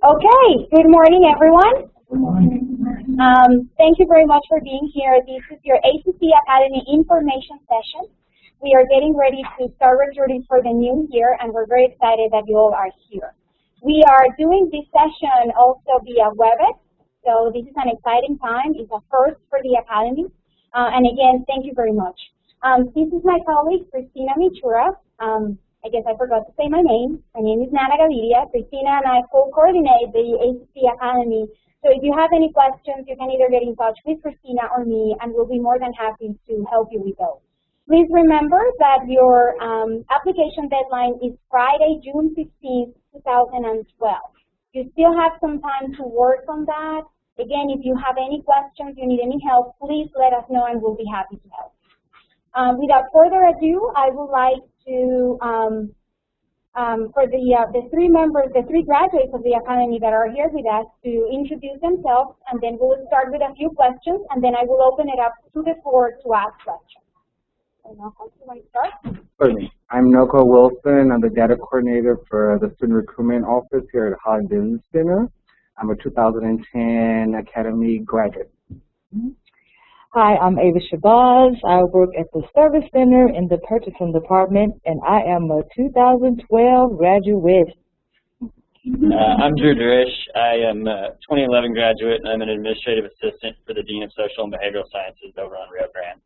Okay, good morning, everyone. Good morning. Thank you very much for being here. This is your ACC Academy information session. We are getting ready to start recruiting for the new year, and we're very excited that you all are here. We are doing this session also via WebEx, so this is an exciting time. It's a first for the Academy. And again, thank you very much. This is my colleague, Cristina Michura. I guess I forgot to say my name. My name is Nana Gaviria. Cristina and I co-coordinate the ACC Academy. So if you have any questions, you can either get in touch with Cristina or me, and we'll be more than happy to help you with those. Please remember that your application deadline is Friday, June 15th, 2012. You still have some time to work on that. Again, if you have any questions, you need any help, please let us know and we'll be happy to help. Without further ado, I would like to, for the three graduates of the Academy that are here with us to introduce themselves, and then we'll start with a few questions, and then I will open it up to the floor to ask questions. So, Noko, you want to start? Certainly. I'm Noko Wilson. I'm the data coordinator for the Student Recruitment Office here at Holland Business Center. I'm a 2010 Academy graduate. Hi, I'm Ava Shabazz. I work at the Service Center in the Purchasing Department, and I am a 2012 graduate. I'm Drew Derish. I am a 2011 graduate, and I'm an administrative assistant for the Dean of Social and Behavioral Sciences over on Rio Grande.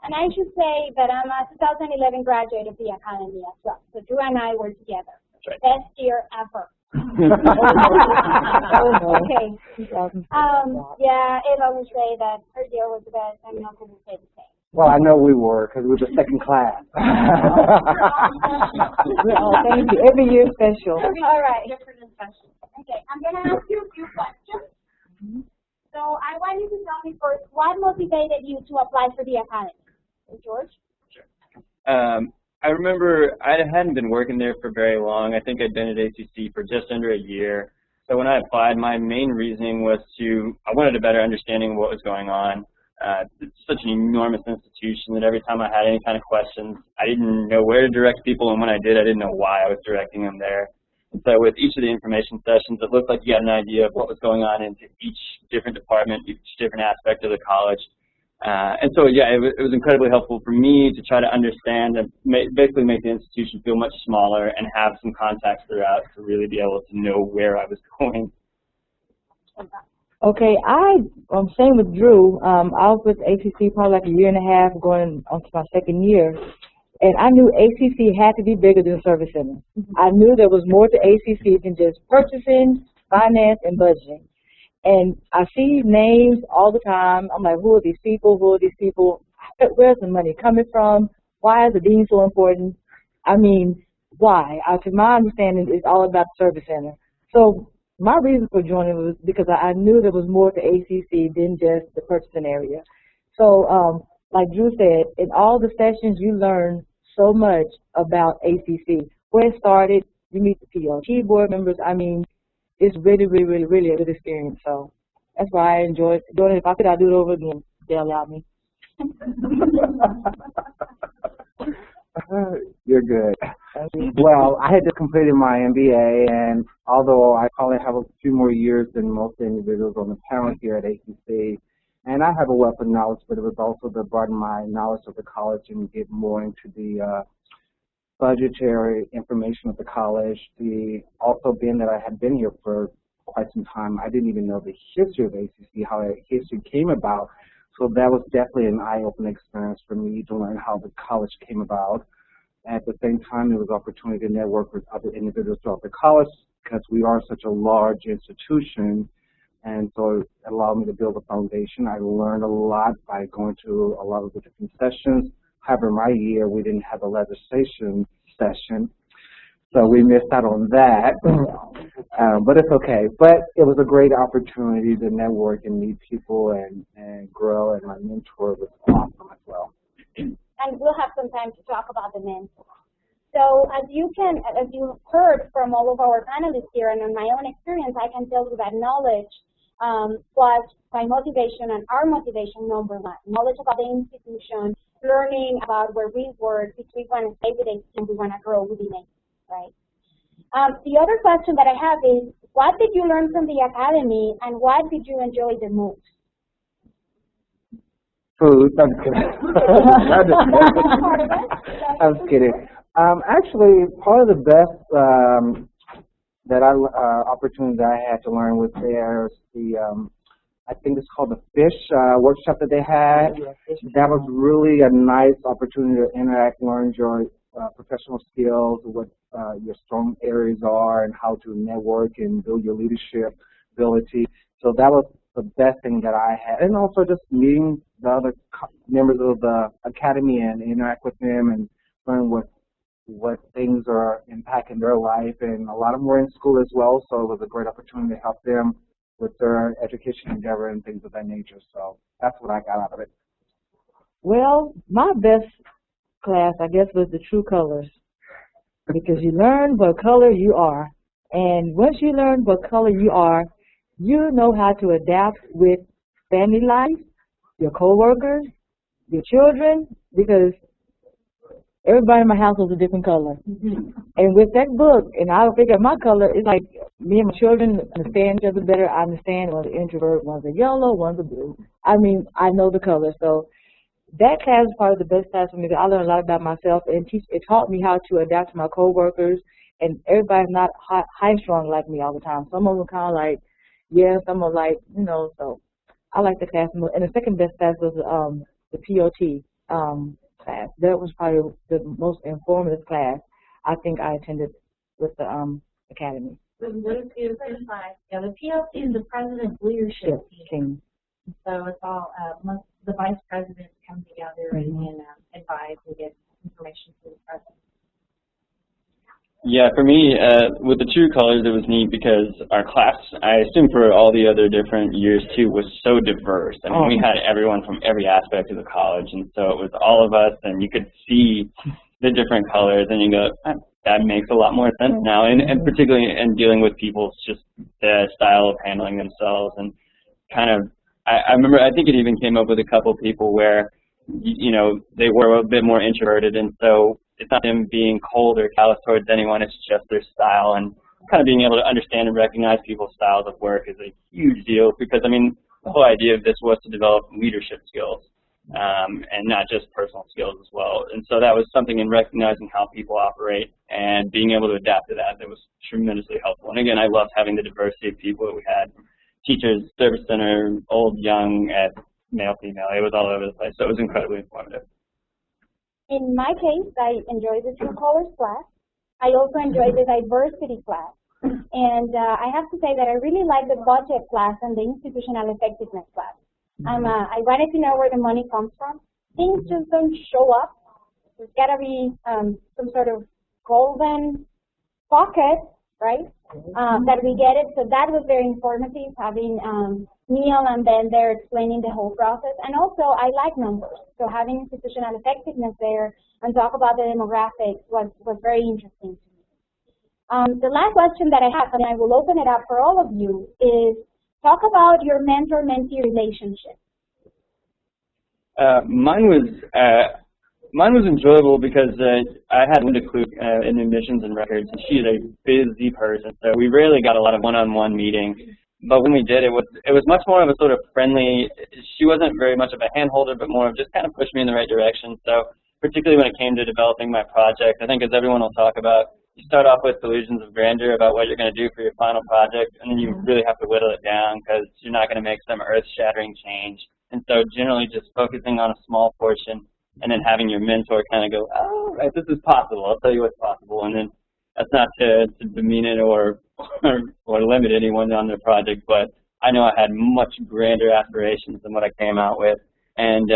And I should say that I'm a 2011 graduate of the Academy as well. So Drew and I were together. That's right. Best year ever. Okay. Yeah, Eva would say that her year was the best. I'm not going to say the same. Well, I know we were, because we were the second class. Thank you. Every year special. All right. Different and special. Okay, I'm going to ask you a few questions. So I want you to tell me first, what motivated you to apply for the Academy? George? Sure. I remember I hadn't been working there for very long. I think I'd been at ACC for just under a year. So when I applied, my main reasoning was I wanted a better understanding of what was going on. It's such an enormous institution that every time I had any kind of questions, I didn't know where to direct people, and when I did, I didn't know why I was directing them there. And so with each of the information sessions, it looked like you got an idea of what was going on into each different department, each different aspect of the college. And so, yeah, it was incredibly helpful for me to try to understand and basically make the institution feel much smaller and have some contacts throughout to really be able to know where I was going. Okay, same with Drew. I was with ACC probably like a year and a half, going on to my second year. And I knew ACC had to be bigger than Service Center. I knew there was more to ACC than just purchasing, finance, and budgeting. And I see names all the time. I'm like, who are these people? Who are these people? Where's the money coming from? Why is the dean so important? I mean, why? To my understanding, it's all about the Service Center. So my reason for joining was because I knew there was more to ACC than just the purchasing area. So like Drew said, in all the sessions, you learn so much about ACC. Where it started, you meet the PLT board members. I mean, it's really, really, really, really a good experience. So that's why I enjoyed doing it. If I could, I'd do it over again. They'll allow me. You're good. Well, I had just completed my MBA, and although I probably have a few more years than most individuals on the panel here at ACC, and I have a wealth of knowledge, but it was also to broaden my knowledge of the college and get more into the budgetary information of the college. Also being that I had been here for quite some time, I didn't even know the history of ACC, how history came about. So that was definitely an eye-opening experience for me to learn how the college came about. At the same time, there was opportunity to network with other individuals throughout the college because we are such a large institution, and so it allowed me to build a foundation. I learned a lot by going to a lot of the different sessions. However, my year, we didn't have a legislation session, so we missed out on that. But it's okay. But it was a great opportunity to network and meet people and grow, and my mentor was awesome as well. And we'll have some time to talk about the mentor. So as you heard from all of our panelists here, and on my own experience, I can tell you that knowledge was my motivation and our motivation number one. Knowledge about the institution, learning about where we work, if we want to stay with it and we want to grow within it, right? The other question that I have is, what did you learn from the academy, and what did you enjoy the most? Food. I'm kidding. I'm kidding. Actually, part of the best opportunity that I had to learn was there. The I think it's called the fish workshop that they had. That was really a nice opportunity to interact, learn your professional skills, what your strong areas are, and how to network and build your leadership ability. So that was the best thing that I had, and also just meeting the other members of the academy and interact with them and learn what things are impacting their life. And a lot of them were in school as well, so it was a great opportunity to help them with their education endeavor and things of that nature. So that's what I got out of it. Well, my best class, I guess, was the true colors, because you learn what color you are. And once you learn what color you are, you know how to adapt with family life, your coworkers, your children, because everybody in my house was a different color. And with that book, and I figure my color, it's like me and my children understand each other better. I understand one's an introvert, one's a yellow, one's a blue. I mean, I know the color. So that class is probably the best class for me, because I learned a lot about myself, and it taught me how to adapt to my coworkers. And everybody's not high-strung like me all the time. Some of them kind of like, yeah, some are like, you know, so I like the class more. And the second best class was the POT class. That was probably the most informative class I think I attended with the academy. What is the class? Yeah, the PLC is the President's Leadership Team. So it's all the vice presidents come together and advise and get information to the president. Yeah, for me, with the True Colors, it was neat because our class, I assume for all the other different years too, was so diverse. I mean, we had everyone from every aspect of the college, and so it was all of us, and you could see the different colors, and you go, that makes a lot more sense now, and particularly in dealing with people's just the style of handling themselves, and kind of, I remember, I think it even came up with a couple people where, you know, they were a bit more introverted, and so it's not them being cold or callous towards anyone, it's just their style, and kind of being able to understand and recognize people's styles of work is a huge deal, because, I mean, the whole idea of this was to develop leadership skills, and not just personal skills as well. And so that was something in recognizing how people operate and being able to adapt to that was tremendously helpful. And again, I loved having the diversity of people that we had, teachers, service center, old, young, male, female. It was all over the place, so it was incredibly informative. In my case, I enjoyed the True Colors class. I also enjoyed the diversity class. And I have to say that I really like the budget class and the institutional effectiveness class. I wanted to know where the money comes from. Things just don't show up. There's got to be some sort of golden pocket, right, that we get it. So that was very informative, having Neil and Ben there explaining the whole process. And also, I like numbers. So having institutional effectiveness there and talk about the demographics was very interesting to me. The last question that I have, and I will open it up for all of you, is talk about your mentor-mentee relationship. Mine was enjoyable because I had Linda Klug in admissions and records, and she's a busy person, so we rarely got a lot of one-on-one meetings. But when we did, it was much more of a sort of friendly. She wasn't very much of a handholder, but more of just kind of pushed me in the right direction. So particularly when it came to developing my project, I think as everyone will talk about, you start off with delusions of grandeur about what you're going to do for your final project, and then you really have to whittle it down because you're not going to make some earth-shattering change. And so generally just focusing on a small portion and then having your mentor kind of go, oh, right, this is possible. I'll tell you what's possible. And then that's not to demean it or limit anyone on their project, but I know I had much grander aspirations than what I came out with. And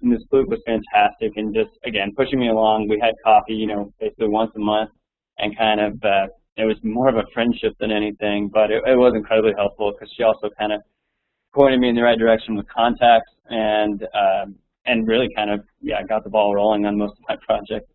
Ms. Klug was fantastic and just, again, pushing me along. We had coffee, you know, basically once a month, and kind of, it was more of a friendship than anything, but it was incredibly helpful because she also kind of pointed me in the right direction with contacts and really kind of, yeah, got the ball rolling on most of my projects.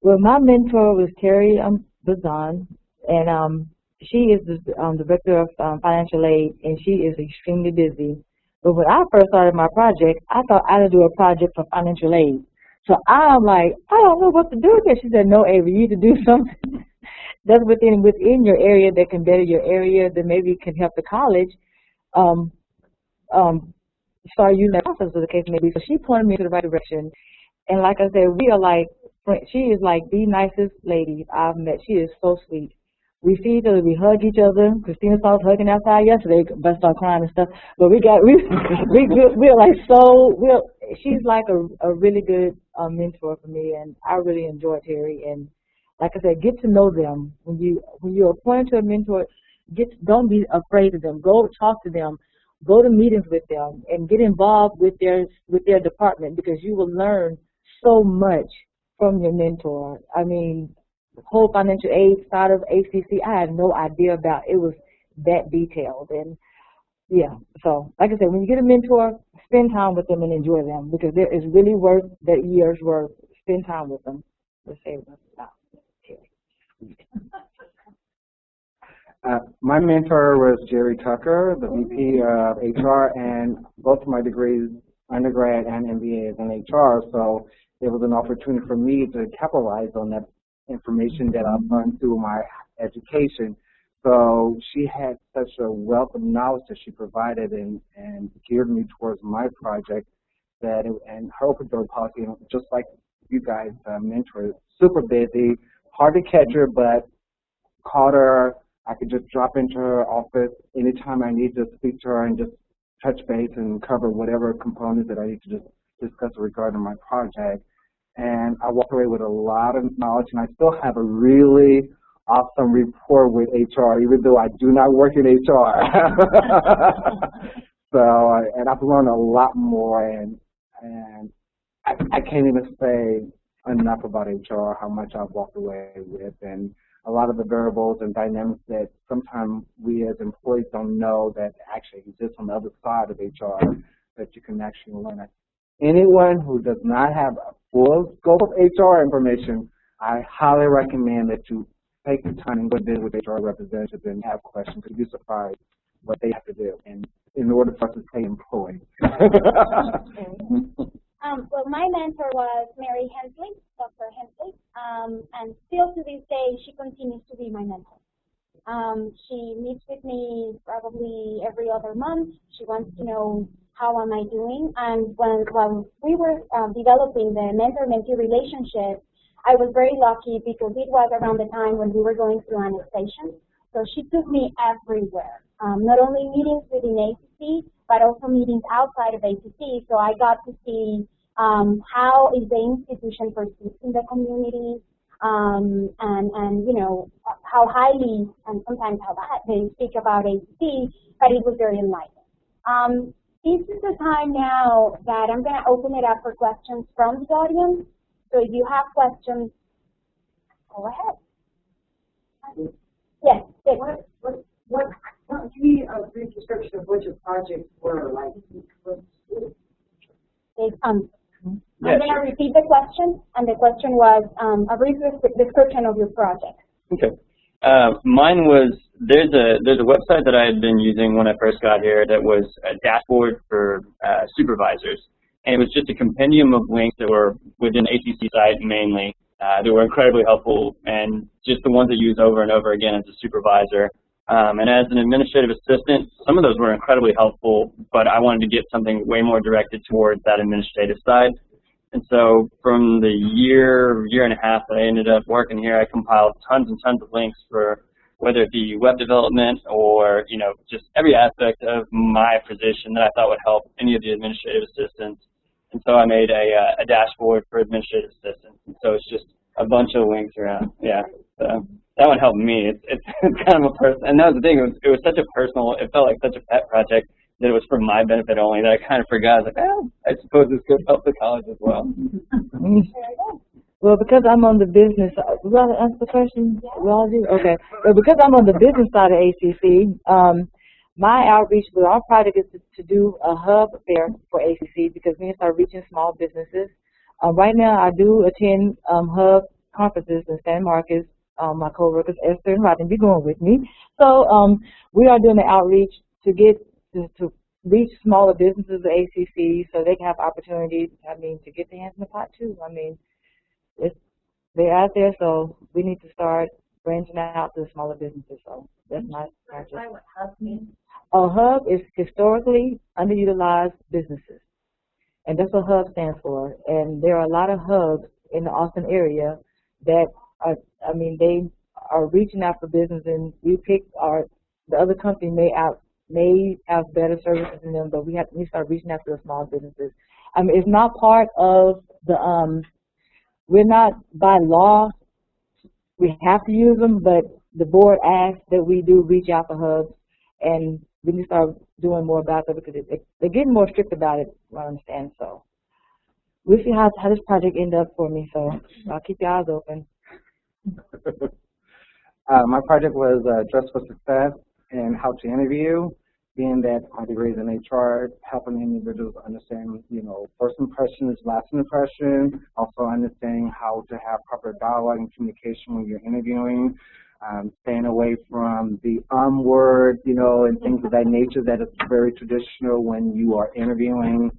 Well, my mentor was Terry Bazan, and she is the director of financial aid, and she is extremely busy. But when I first started my project, I thought I would do a project for financial aid. So I'm like, I don't know what to do with this. She said, no, Avery, you need to do something that's within your area that can better your area, that maybe can help the college um, start using that process, as the case may be. So she pointed me to the right direction. And like I said, we are like, she is like the nicest lady I've met. She is so sweet. We see each other, we hug each other. Christina saw us hugging outside yesterday, but started crying and stuff. But we're like she's like a really good mentor for me, and I really enjoy Terry. And like I said, get to know them. When you're appointed to a mentor, don't be afraid of them. Go talk to them. Go to meetings with them and get involved with their department, because you will learn so much from your mentor. I mean, the whole financial aid side of ACC, I had no idea about. It was that detailed. And yeah, so like I said, when you get a mentor, spend time with them and enjoy them, because there is really worth that year's worth. Spend time with them. Let's say my mentor was Jerry Tucker, the VP of HR, and both of my degrees, undergrad and MBA, is in HR. So it was an opportunity for me to capitalize on that information that I've learned through my education. So she had such a wealth of knowledge that she provided and geared me towards my project, and her open door policy, just like you guys mentor, super busy, hard to catch her, but called her. I could just drop into her office anytime I need to speak to her and just touch base and cover whatever components that I need to just discuss regarding my project. And I walked away with a lot of knowledge, and I still have a really awesome rapport with HR, even though I do not work in HR. And I've learned a lot more, and I can't even say enough about HR, how much I've walked away with, and a lot of the variables and dynamics that sometimes we as employees don't know that actually exist on the other side of HR that you can actually learn. Anyone who does not have a full scope of HR information, I highly recommend that you take the time and go visit with HR representatives and have questions. You'd be surprised what they have to do in order for us to stay employed. Well, my mentor was Mary Hensley, Dr. Hensley, and still to this day, she continues to be my mentor. She meets with me probably every other month. She wants to know how am I doing, and when we were developing the mentor-mentee relationship, I was very lucky because it was around the time when we were going through annexation. So she took me everywhere, not only meetings within ACC, but also meetings outside of ACC. So I got to see how is the institution perceived in the community, and you know, how highly and sometimes how bad they speak about ACC, but it was very enlightening. This is the time now that I'm going to open it up for questions from the audience. So if you have questions, go ahead. Yes. Give me a brief description of what your projects were like. I'm going to repeat the question, and the question was a brief description of your project. Okay. Mine was, there's a website that I had been using when I first got here that was a dashboard for supervisors. And it was just a compendium of links that were within the ACC site mainly that were incredibly helpful, and just the ones that you use over and over again as a supervisor. And as an administrative assistant, some of those were incredibly helpful, but I wanted to get something way more directed towards that administrative side. And so from the year and a half that I ended up working here, I compiled tons and tons of links for whether it be web development or, you know, just every aspect of my position that I thought would help any of the administrative assistants. And so I made a dashboard for administrative assistants. And so it's just a bunch of links around. Yeah, so that one helped me. It's kind of a and that was the thing. It was such a personal. It felt like such a pet project that it was for my benefit only that I kind of forgot. I was like, oh, I suppose this could help the college as well. Well, because I'm on the business, would you want to answer the question? Well, okay. Well, because I'm on the business side of ACC, my outreach with our project is to do a hub fair for ACC because we need to start reaching small businesses. Right now, I do attend hub conferences in San Marcos. My coworkers Esther and Rodney be going with me. So we are doing the outreach to get to reach smaller businesses at ACC so they can have opportunities. I mean, to get their hands in the pot too. I mean, they're out there, so we need to start branching out to the smaller businesses. So that's my project. Clarify what hub means. A hub is historically underutilized businesses, and that's what hub stands for. And there are a lot of hubs in the Austin area that are, I mean, they are reaching out for business, and we pick the other company may have better services than them, but we start reaching out to the small businesses. I mean, it's not part of the we're not by law we have to use them, but the board asks that we do reach out for hubs, and we need to start doing more about that because they're getting more strict about it, I understand. So we'll see how this project ends up for me, so I'll keep your eyes open. My project was Dress for Success and How to Interview, being that my degree is in HR, helping individuals understand, first impression is last impression, also understanding how to have proper dialogue and communication when you're interviewing, staying away from the word, and things of that nature that is very traditional when you are interviewing.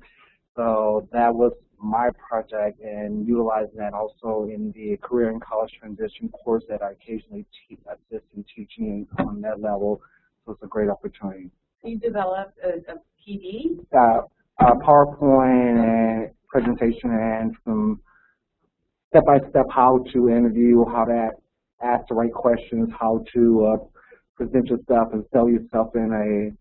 So that was my project, and utilizing that also in the career and college transition course that I occasionally assist in teaching on that level. So it's a great opportunity. You developed a PD? PowerPoint and presentation and some step-by-step how to interview, how to ask the right questions, how to present yourself and sell yourself in a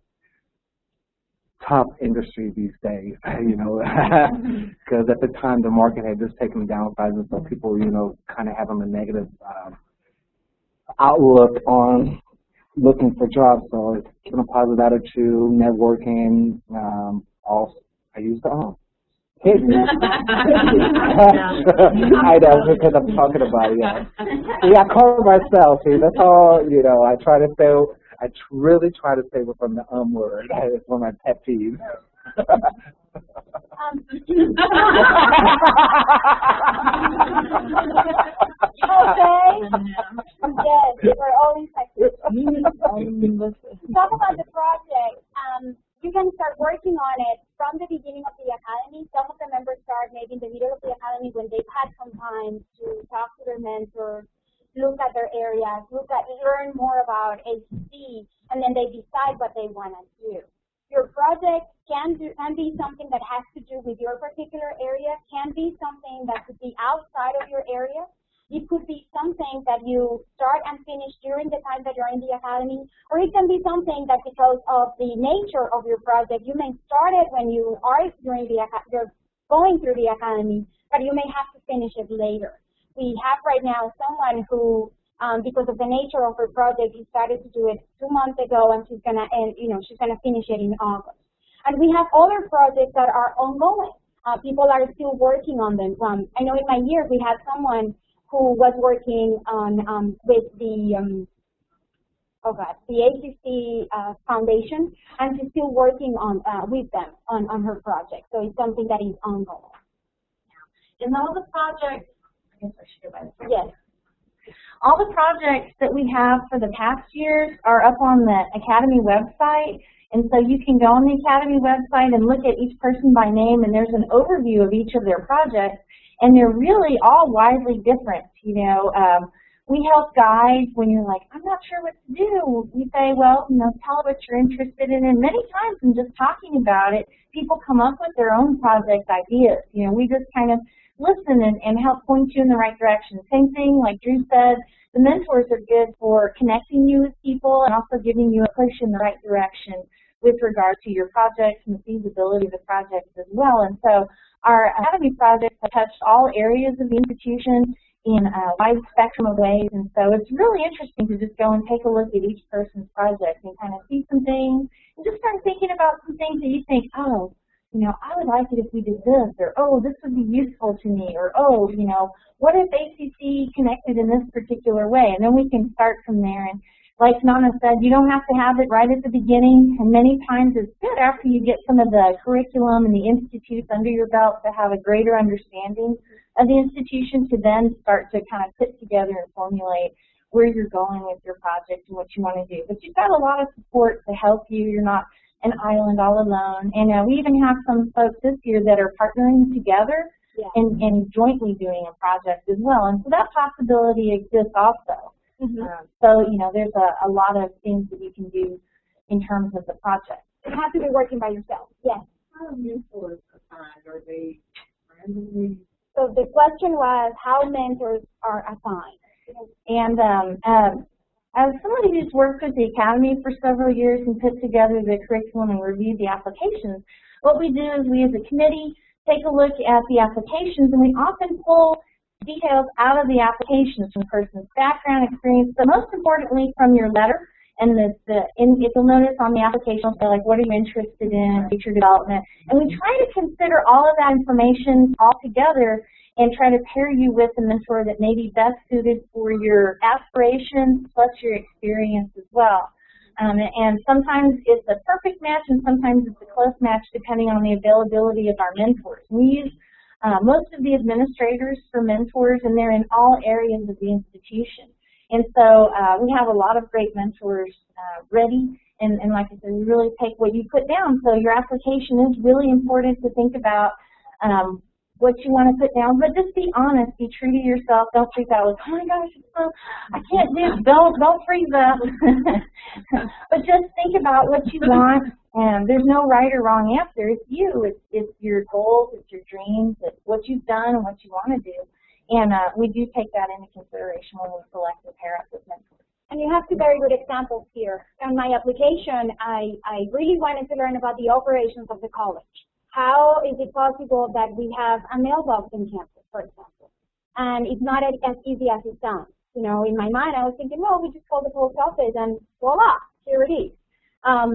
tough industry these days, because at the time the market had just taken downsizing, so people, kind of having a negative outlook on looking for jobs. So it's keeping a positive attitude, networking, I use the hit me. I know, because I'm talking about it. Yeah, I call myself. See, that's all. I really try to stay from the word. It's one of my pet peeves. Okay. Yes, we're always like talk about the project. You can start working on it from the beginning of the academy. Some of the members start maybe in the middle of the academy when they've had some time to talk to their mentors, look at their areas, learn more about ACC, and then they decide what they want to do. Your project can be something that has to do with your particular area, can be something that could be outside of your area. It could be something that you start and finish during the time that you're in the academy, or it can be something that because of the nature of your project, you may start it when you are you're going through the academy, but you may have to finish it later. We have right now someone who, because of the nature of her project, she started to do it 2 months ago, and she's gonna finish it in August. And we have other projects that are ongoing. People are still working on them. I know in my year we had someone who was working on with the ACC Foundation, and she's still working on with them on her project. So it's something that is ongoing. And all the projects, I guess I should go by this. Yes. All the projects that we have for the past years are up on the Academy website. And so you can go on the Academy website and look at each person by name, and there's an overview of each of their projects. And they're really all widely different. We help guides when you're like, I'm not sure what to do. We say, well, tell what you're interested in. And many times in just talking about it, people come up with their own project ideas. We just kind of listen and help point you in the right direction. Same thing, like Drew said, the mentors are good for connecting you with people and also giving you a push in the right direction with regard to your projects and the feasibility of the projects as well. And so our Academy projects have touched all areas of the institution in a wide spectrum of ways. And so it's really interesting to just go and take a look at each person's project and kind of see some things and just start thinking about some things that you think, oh, I would like it if we did this, or, oh, this would be useful to me, or, oh, what if ACC connected in this particular way? And then we can start from there. And like Nana said, you don't have to have it right at the beginning, and many times it's good after you get some of the curriculum and the institutes under your belt to have a greater understanding of the institution to then start to kind of put together and formulate where you're going with your project and what you want to do. But you've got a lot of support to help you. You're not an island all alone. And we even have some folks this year that are partnering together and jointly doing a project as well. And so that possibility exists also. So, you know, there's a lot of things that you can do in terms of the project. You have to be working by yourself. Yes. How are mentors assigned? Are they randomly? So the question was how mentors are assigned. And as somebody who's worked with the Academy for several years and put together the curriculum and reviewed the applications, what we do is we as a committee take a look at the applications, and we often pull details out of the applications from the person's background, experience, but most importantly from your letter. And if you'll notice on the application, say like, what are you interested in, future development? And we try to consider all of that information all together and try to pair you with a mentor that may be best suited for your aspirations plus your experience as well. And sometimes it's a perfect match and sometimes it's a close match depending on the availability of our mentors. We use most of the administrators for mentors, and they're in all areas of the institution. And so we have a lot of great mentors ready, and like I said, we really take what you put down. So your application is really important to think about what you want to put down, but just be honest, be true to yourself. Don't freak out like, oh my gosh, I can't do it. Don't freeze up. But just think about what you want, and there's no right or wrong answer. It's you. It's your goals, it's your dreams, it's what you've done and what you want to do. And we do take that into consideration when we select a pair up with mentors. And you have two very good examples here. On my application, I really wanted to learn about the operations of the college. How is it possible that we have a mailbox in campus, for example, and it's not as easy as it sounds? You know, in my mind, I was thinking, well, we just call the post office and voila, here it is.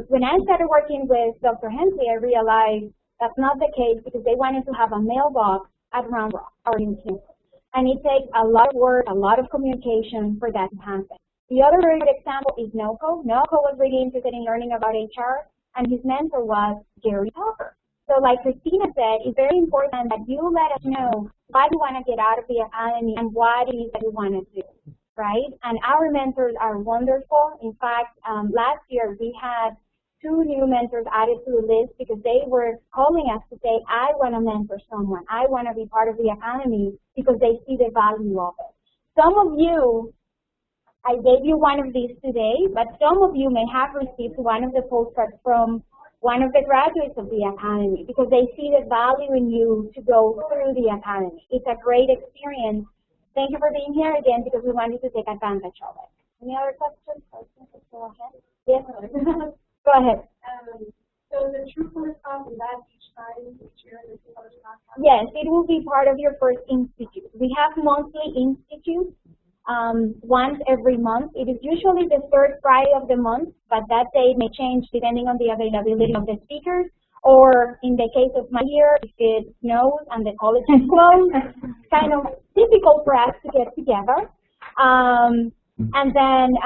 When I started working with Dr. Hensley, I realized that's not the case because they wanted to have a mailbox at Round Rock or in campus. And it takes a lot of work, a lot of communication for that to happen. The other very good example is NOCO. NOCO was really interested in learning about HR, and his mentor was Gary Topper. So like Christina said, it's very important that you let us know why you want to get out of the academy and what it is that you want to do, right? And our mentors are wonderful. In fact, last year we had 2 new mentors added to the list because they were calling us to say, I want to mentor someone. I want to be part of the academy because they see the value of it. Some of you, I gave you one of these today, but some of you may have received one of the postcards from one of the graduates of the academy because they see the value in you to go through the academy. It's a great experience. Thank you for being here again because we want you to take advantage of it. Any other questions? Go ahead. Yes. Go ahead. So the true color talk, is that each time, each year, the true color talk? Yes, it will be part of your first institute. We have monthly institutes. Once every month. It is usually the third Friday of the month, but that date may change depending on the availability of the speakers, or in the case of my year, if it snows and the college is closed, kind of difficult for us to get together. And then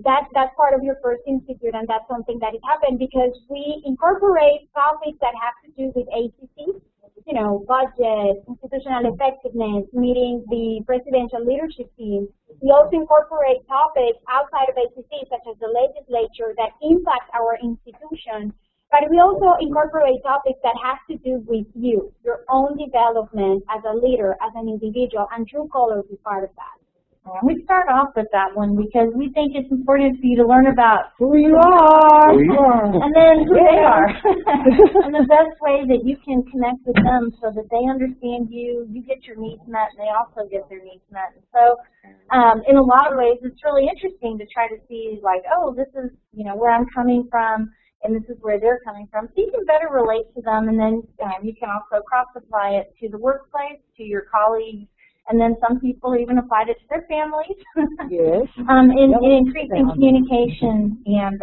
that's part of your first institute, and that's something that has happened because we incorporate topics that have to do with ACC, you know, budget, institutional effectiveness, meeting the presidential leadership team. We also incorporate topics outside of ACC, such as the legislature, that impact our institution. But we also incorporate topics that have to do with you, your own development as a leader, as an individual, and True Colors is part of that. We start off with that one because we think it's important for you to learn about Who you are. and then who they are, and the best way that you can connect with them so that they understand you, you get your needs met, and they also get their needs met. And so, in a lot of ways, it's really interesting to try to see, like, oh, this is, you know, where I'm coming from, and this is where they're coming from, so you can better relate to them, and then you can also cross-apply it to the workplace, to your colleagues. And then some people even applied it to their families. Yes. in increasing communication and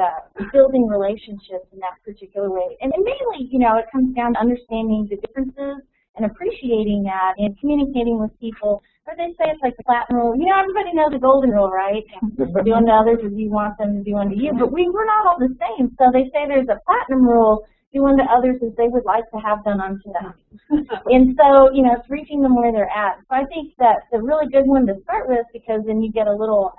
building relationships in that particular way. And mainly, you know, it comes down to understanding the differences and appreciating that and communicating with people. Or they say it's like the platinum rule. You know, everybody knows the golden rule, right? Do unto others as you want them to do unto you. But we're not all the same. So they say there's a platinum rule. Do unto others as they would like to have done unto them. And so, you know, it's reaching them where they're at. So I think that's a really good one to start with because then you get a little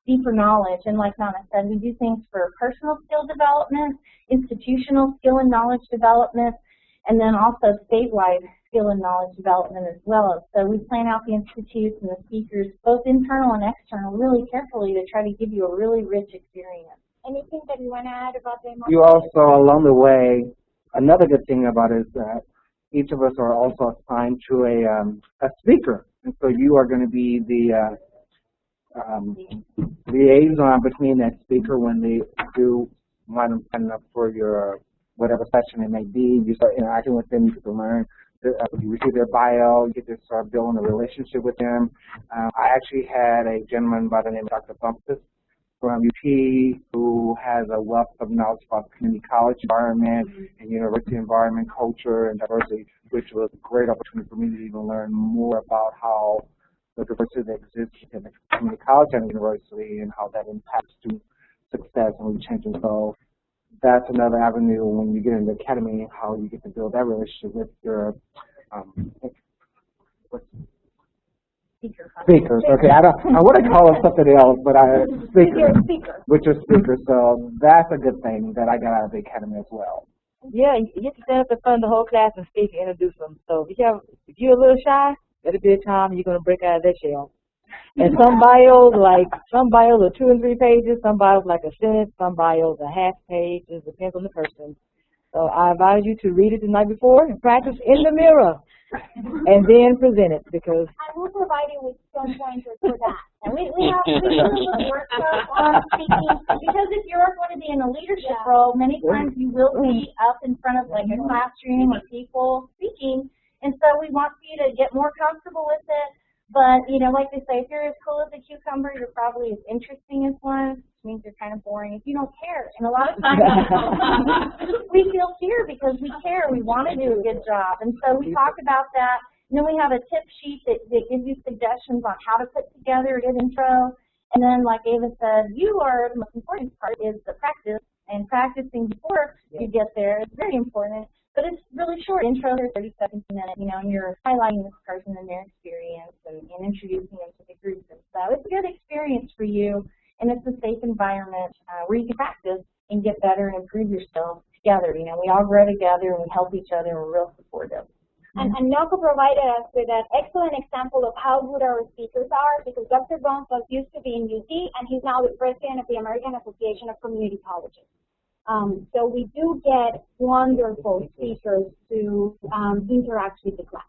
deeper knowledge. And like Nana said, we do things for personal skill development, institutional skill and knowledge development, and then also statewide skill and knowledge development as well. So we plan out the institutes and the speakers, both internal and external, really carefully to try to give you a really rich experience. Anything that you want to add about the You also, along the way, another good thing about it is that each of us are also assigned to a speaker. And so you are going to be the liaison between that speaker when they do wind up signing up for your whatever session it may be. You start interacting with them, you get to learn, you receive their bio, you get to start building a relationship with them. I actually had a gentleman by the name of Dr. Bumpus from UT who has a wealth of knowledge about community college environment and university environment, culture, and diversity, which was a great opportunity for me to even learn more about how the diversity that exists in the community college and university and how that impacts student success and changing. So that's another avenue when you get into the academy, how you get to build that relationship with your speakers. Okay, I want to call them something else, but speakers. With your speakers. So that's a good thing that I got out of the academy as well. Yeah, you get to stand up in front of the whole class and speak and introduce them. So if you're a little shy, that'll be a time you're going to break out of that shell. And some bios are 2 and 3 pages, some bios like a sentence, some bios a half page. It depends on the person. So I advise you to read it the night before and practice in the mirror and then present it because I will provide you with some pointers for that. And we do a little workshop on speaking because if you're going to be in a leadership role, many times you will be up in front of like a classroom or people speaking. And so we want you to get more comfortable with it. But, you know, like they say, if you're as cool as a cucumber, you're probably as interesting as one, which means you're kind of boring if you don't care. And a lot of times we feel fear because we care. We want to do a good job. And so we talk about that. And then we have a tip sheet that gives you suggestions on how to put together a good intro. And then, like Ava said, the most important part is the practice. And practicing before you get there is very important. But it's really short. Intros are 30 seconds a minute, you know, and you're highlighting this person and their experience and introducing them to the group. And so it's a good experience for you, and it's a safe environment where you can practice and get better and improve yourself together. You know, we all grow together and we help each other and we're real supportive. And Noko provided us with an excellent example of how good our speakers are because Dr. Bones used to be in UT, and he's now the president of the American Association of Community Colleges. So we do get wonderful speakers to interact with the class.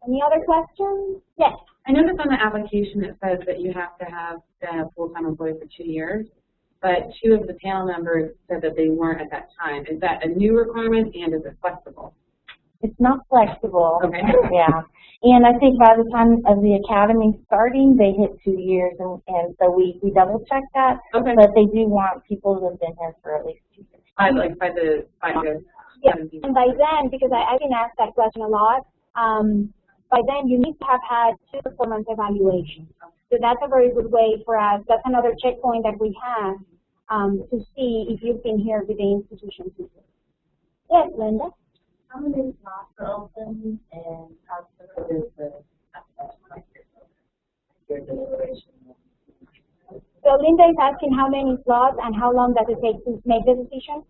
Any other questions? Yes. I noticed on the application it says that you have to have been a full-time employee for 2 years, but 2 of the panel members said that they weren't at that time. Is that a new requirement, and is it flexible? It's not flexible. Okay. Yeah. And I think by the time of the academy starting, they hit 2 years, and so we double check that. Okay. But they do want people who have been here for at least 2 years. By Yeah. And by then, because I've been asked that question a lot, by then you need to have had 2 performance evaluations. So that's a very good way for us. That's another checkpoint that we have to see if you've been here with the institution. Yes, Linda? How many slots are open, and how soon is the your deliberation? So Linda is asking how many slots and how long does it take to make the decision?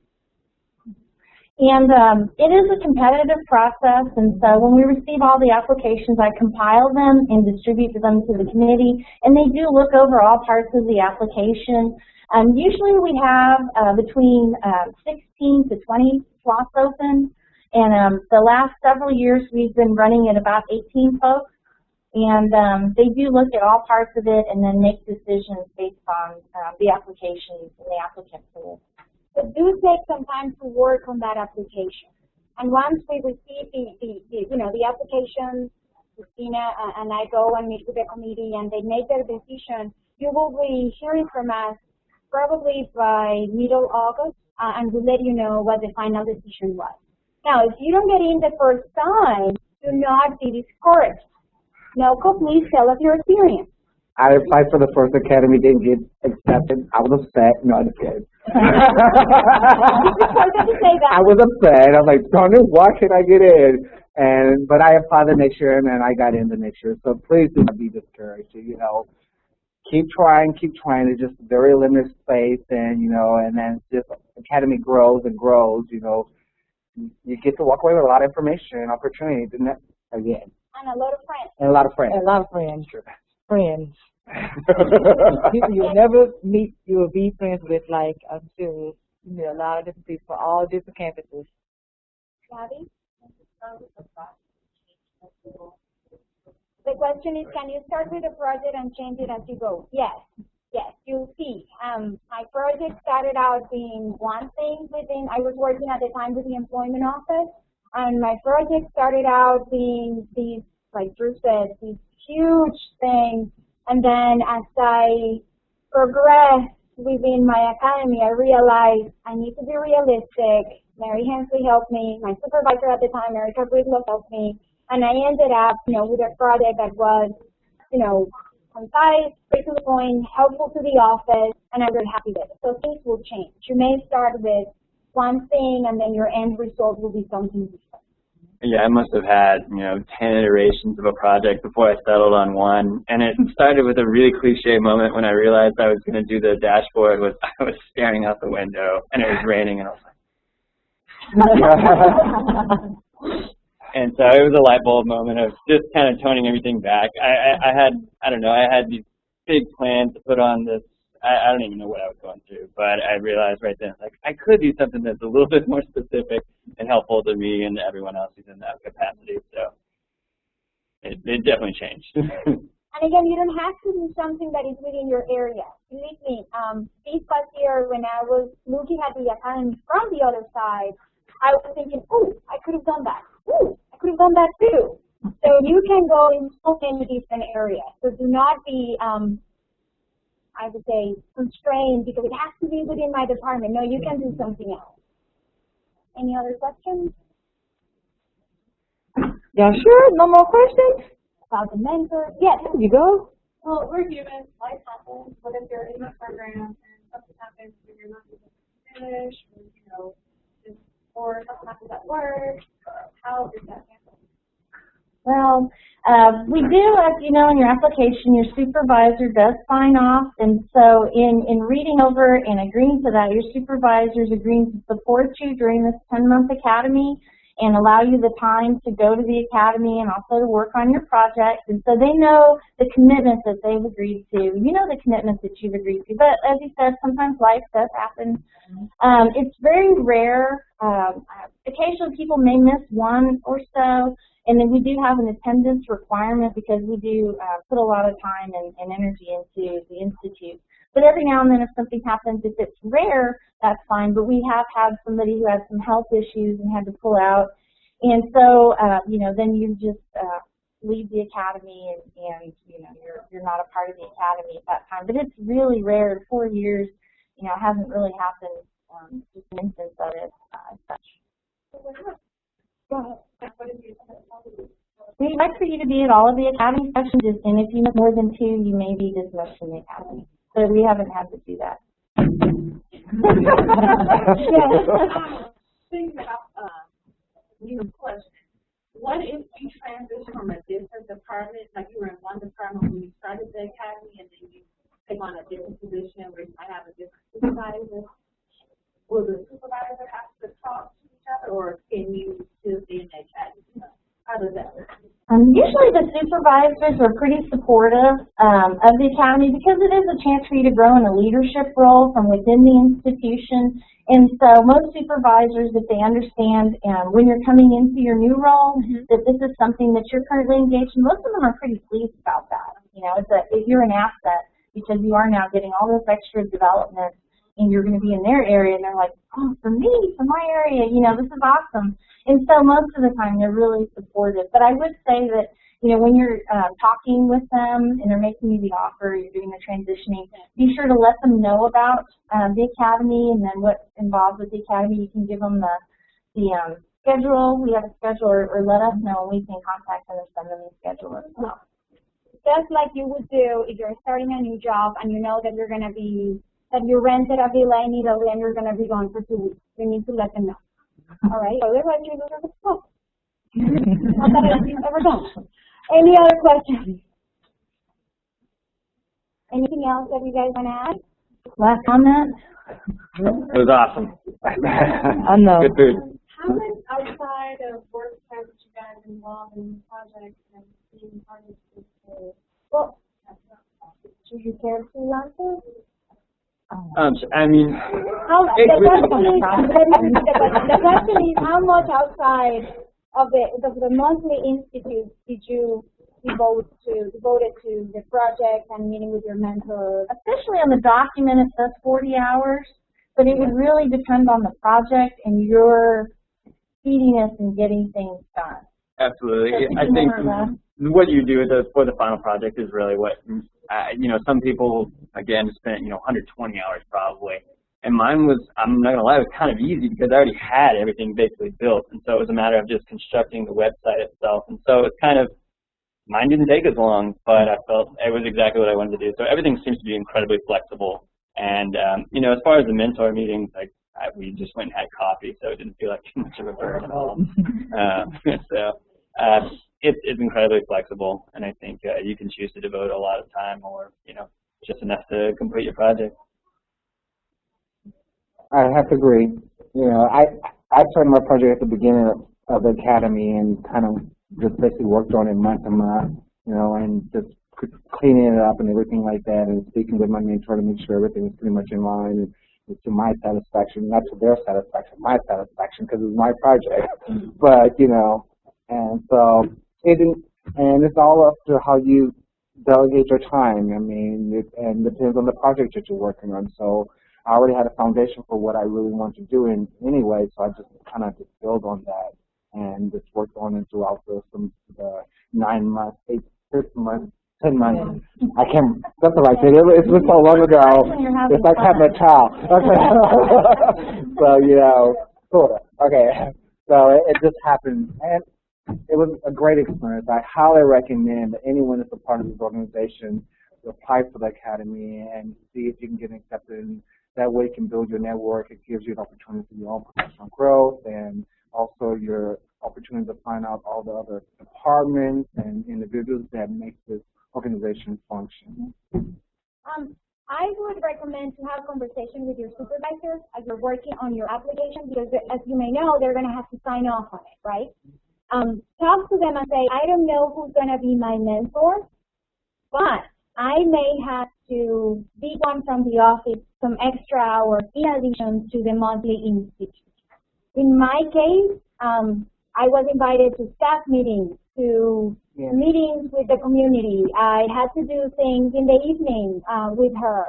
And it is a competitive process, and so when we receive all the applications, I compile them and distribute them to the committee, and they do look over all parts of the application. Usually we have between 16 to 20 slots open. And the last several years, we've been running at about 18 folks, and they do look at all parts of it and then make decisions based on the applications and the applicant pool. It do take some time to work on that application. And once we receive the application, Christina and I go and meet with the committee and they make their decision, you will be hearing from us probably by middle August, and we'll let you know what the final decision was. Now, if you don't get in the first time, do not be discouraged. Noko, please tell us your experience. I applied for the first academy, didn't get accepted. I was upset. No, I'm just kidding. I was upset. I was like, darn it, why can't I get in? But I applied the next year, and then I got in the next year. So please do not be discouraged. You know, keep trying. It's just very limited space, and and then just academy grows and grows. You get to walk away with a lot of information and opportunity. again. And a lot of friends. And a lot of friends. A lot of friends. Sure. Friends. People you'll never meet, you will be friends with, like, I'm serious. You meet a lot of different people, all different campuses. Gabby? The question is, can you start with a project and change it as you go? Yes. Yes, you'll see. My project started out being one thing I was working at the time with the employment office, and my project started out being these, like Drew said, these huge things. And then as I progressed within my academy, I realized I need to be realistic. Mary Hensley helped me. My supervisor at the time, Erica Bridlow, helped me. And I ended up, with a project that was, concise, straight to the point, helpful to the office, and I'm very happy with it. So things will change. You may start with one thing, and then your end result will be something different. Yeah, I must have had, 10 iterations of a project before I settled on one. And it started with a really cliche moment when I realized I was going to do the dashboard. I was staring out the window, and it was raining, and I was like... And so it was a light bulb moment of just kind of toning everything back. I had these big plans to put on this. I don't even know what I was going through, but I realized right then, like, I could do something that's a little bit more specific and helpful to me and to everyone else who's in that capacity. So it definitely changed. And again, you don't have to do something that is within your area. Believe me, this past year when I was looking at the academy from the other side, I was thinking, oh, I could have done that. Ooh, I could have done that too. So you can go in so many different areas. So do not be, I would say, constrained because it has to be within my department. No, you can do something else. Any other questions? Yeah, sure. No more questions? About the mentor? Yes. There you go. Well, we're human. Life happens. What if you're in a program and something happens and you're not able to finish, or something happens at work? How is that handled? Well, we do, as you know, in your application, your supervisor does sign off, and so in reading over and agreeing to that, your supervisor is agreeing to support you during this 10-month academy and allow you the time to go to the academy and also to work on your projects. And so they know the commitments that they've agreed to. You know the commitments that you've agreed to. But as you said, sometimes life does happen. It's very rare. Occasionally people may miss one or so. And then we do have an attendance requirement because we do put a lot of time and energy into the institute. But every now and then if something happens, if it's rare, that's fine. But we have had somebody who had some health issues and had to pull out. And so, then you just leave the academy and you're not a part of the academy at that time. But it's really rare. 4 years, it hasn't really happened, just an instance of it as such. Go ahead. We'd like for you to be at all of the academy sessions, and if you miss more than 2, you may be dismissed from the academy. So we haven't had to do that. Thinking about question. What if you transition from a different department, like you were in one department when you started the academy, and then you take on a different position where you might have a different supervisor? Will the supervisor have to talk to each other, or can you still be in the academy? How does that work? Usually the supervisors are pretty supportive of the academy because it is a chance for you to grow in a leadership role from within the institution. And so most supervisors, if they understand when you're coming into your new role, that this is something that you're currently engaged in, most of them are pretty pleased about that. You're an asset because you are now getting all this extra development and you're going to be in their area, and they're like, oh, for me, for my area, this is awesome. And so most of the time they're really supportive. But I would say that, when you're talking with them and they're making you the offer, you're doing the transitioning, be sure to let them know about the academy and then what's involved with the academy. You can give them the schedule. We have a schedule, or let us know, and we can contact them and send them the schedule as well. Just like you would do if you're starting a new job and you know that you're going to be that you rented a villa in Italy and you're going to be gone for 2 weeks. You need to let them know. All right? Otherwise, you're going to go. Not that I've ever done. Any other questions? Anything else that you guys want to add? Last comment? It was awesome. I know. Good food. How much outside of work time did you guys involved in the project? care to answer? I mean, The question is, how much outside of the monthly institute did you devoted to the project and meeting with your mentor? Officially on the document it says 40 hours, but it would really depend on the project and your speediness in getting things done. Absolutely. I think what you do for the final project is really what, some people, again, spent, 120 hours probably. And mine was, I'm not going to lie, it was kind of easy because I already had everything basically built. And so it was a matter of just constructing the website itself. And so it's kind of, mine didn't take as long, but I felt it was exactly what I wanted to do. So everything seems to be incredibly flexible. And, as far as the mentor meetings, we just went and had coffee, so it didn't feel like too much of a burden at all. It's incredibly flexible, and I think you can choose to devote a lot of time or, just enough to complete your project. I have to agree. I started my project at the beginning of the academy and kind of just basically worked on it month to month, and just cleaning it up and everything like that, and speaking with my mentor to make sure everything was pretty much in line and to my satisfaction, not to their satisfaction, my satisfaction, because it was my project. But and so and it's all up to how you delegate your time. I mean, it depends on the project that you're working on. So I already had a foundation for what I really want to do anyway, so I just kind of just build on that and just worked on it throughout the 9 months, 8, 6 months, 10 months. I can't, something like that. It's been so long ago. It's like having a child. Okay. So, sort of. Okay. So it just happened. And it was a great experience. I highly recommend that anyone that's a part of this organization to apply for the academy and see if you can get accepted. And that way you can build your network. It gives you an opportunity for your own professional growth and also your opportunity to find out all the other departments and individuals that make this organization function. I would recommend to have a conversation with your supervisors as you're working on your application, because as you may know, they're going to have to sign off on it, right? Talk to them and say, I don't know who's going to be my mentor, but I may have to be one from the office some extra hours in addition to the monthly institute. In my case, I was invited to staff meetings, to meetings with the community. I had to do things in the evening with her.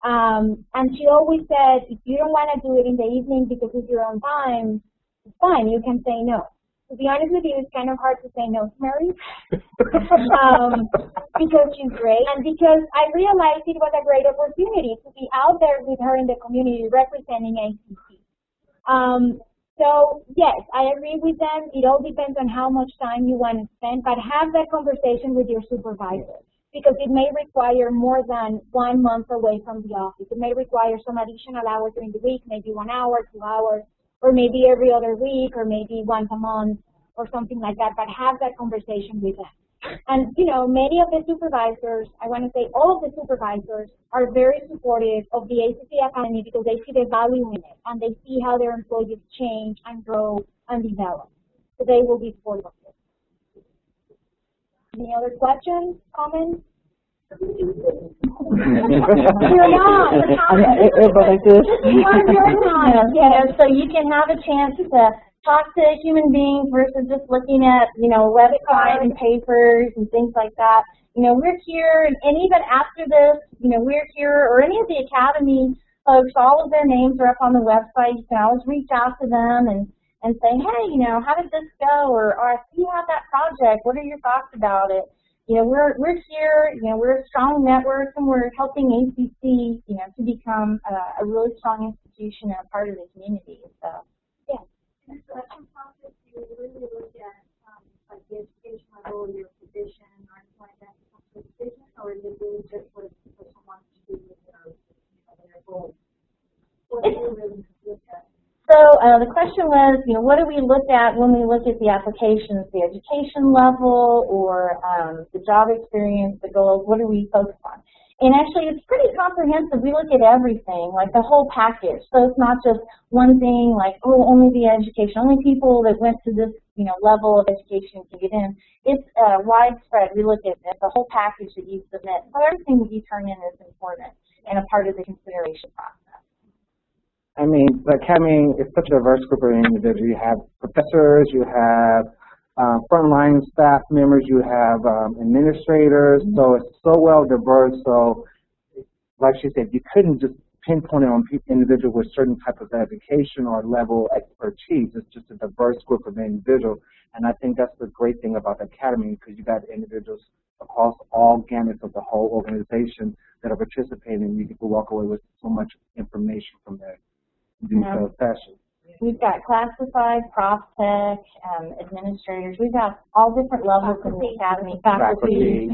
And she always said, if you don't want to do it in the evening because it's your own time, it's fine, you can say no. To be honest with you, it's kind of hard to say no to Mary because she's great and because I realized it was a great opportunity to be out there with her in the community representing ACC. So, yes, I agree with them. It all depends on how much time you want to spend, but have that conversation with your supervisor because it may require more than 1 month away from the office. It may require some additional hours during the week, maybe 1 hour, 2 hours, or maybe every other week, or maybe once a month, or something like that, but have that conversation with them. And, many of the supervisors, I want to say all of the supervisors, are very supportive of the ACC Academy because they see the value in it, and they see how their employees change and grow and develop. So they will be supportive of it. Any other questions, comments? You're not. So you can have a chance to talk to human beings versus just looking at, website and papers and things like that. We're here, and even after this, we're here, or any of the academy folks, all of their names are up on the website. You can always reach out to them and say, hey, how did this go? Or I see you have that project. What are your thoughts about it? We're here, we're a strong network, and we're helping ACC, to become a really strong institution and a part of the community. So, yeah. In the selection process, do you really look at like the education level, your position, or anything like that to come to a decision, or is it really just what the person wants to do with their goals? What do you really look at? So the question was, what do we look at when we look at the applications, the education level or the job experience, the goals, what do we focus on? And actually, it's pretty comprehensive. We look at everything, like the whole package. So it's not just one thing, like, oh, only the education, only people that went to this, level of education can get in. It's widespread. We look at the whole package that you submit. So everything that you turn in is important and a part of the consideration process. I mean, the academy is such a diverse group of individuals. You have professors, you have frontline staff members, you have administrators, so it's so well diverse. So, like she said, you couldn't just pinpoint it on individuals with certain type of education or level expertise. It's just a diverse group of individuals, and I think that's the great thing about the academy, because you got individuals across all gamuts of the whole organization that are participating, and you get to walk away with so much information from that session. We've got classified, prof tech, administrators. We've got all different levels in the academy, faculty,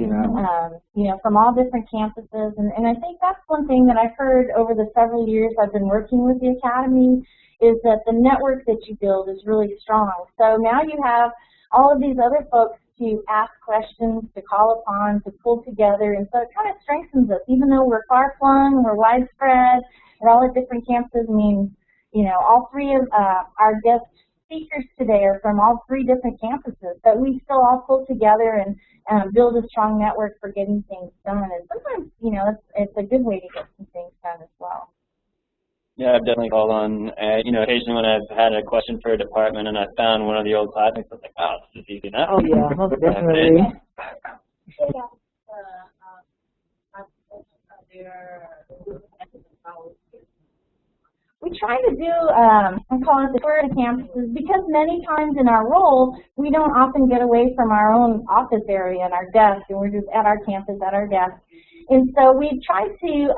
from all different campuses. And I think that's one thing that I've heard over the several years I've been working with the academy, is that the network that you build is really strong. So now you have all of these other folks to ask questions, to call upon, to pull together. And so it kind of strengthens us. Even though we're far-flung, we're widespread, we're all at different campuses. I mean, all three of our guest speakers today are from all three different campuses, but we still all pull together and build a strong network for getting things done. And sometimes, it's a good way to get some things done as well. Yeah, I've definitely called on, occasionally when I've had a question for a department and I found one of the old classmates, I was like, oh, this is easy enough. Oh, yeah, most definitely. We try to do, I call it the tour of campuses, because many times in our role, we don't often get away from our own office area and our desk, and we're just at our campus, at our desk. And so we try to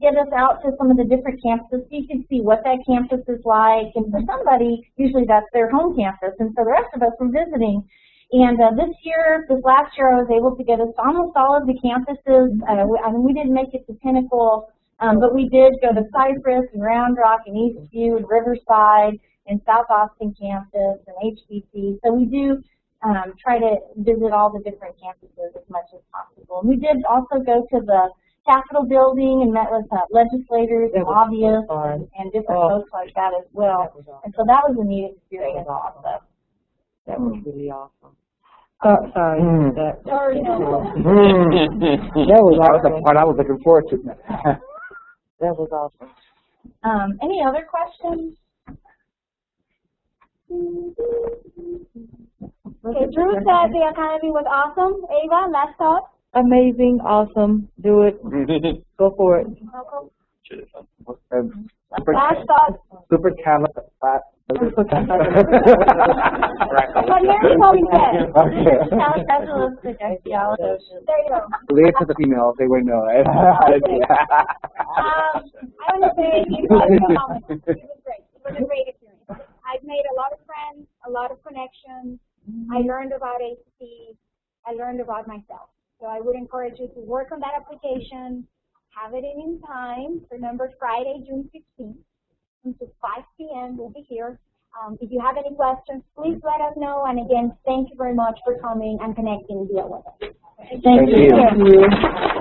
get us out to some of the different campuses so you can see what that campus is like. And for somebody, usually that's their home campus, and so the rest of us were visiting. And this last year, I was able to get us to almost all of the campuses. We didn't make it to Pinnacle, but we did go to Cypress and Round Rock and Eastview and Riverside and South Austin campus and HBC. So we do try to visit all the different campuses as much as possible. And we did also go to the Capitol building and met with legislators and lobbyists and different folks like that as well. And so that was a neat experience also. That was really awesome. Sorry. That was the part I was looking forward to. That was awesome. Any other questions? Okay, Drew said the academy was awesome. Ava, last thought? Amazing, awesome. Do it. Go for it. Last thought? Super talent. What Mary Colby said. There you go. Relate to the females, they would know. I want to say it was great. It was a great experience. I've made a lot of friends, a lot of connections. I learned about ACC. I learned about myself. So I would encourage you to work on that application, have it in time. Remember, Friday, June 16th, until 5 p.m. We'll be here. If you have any questions, please let us know. And again, thank you very much for coming and connecting via with us. Thank you.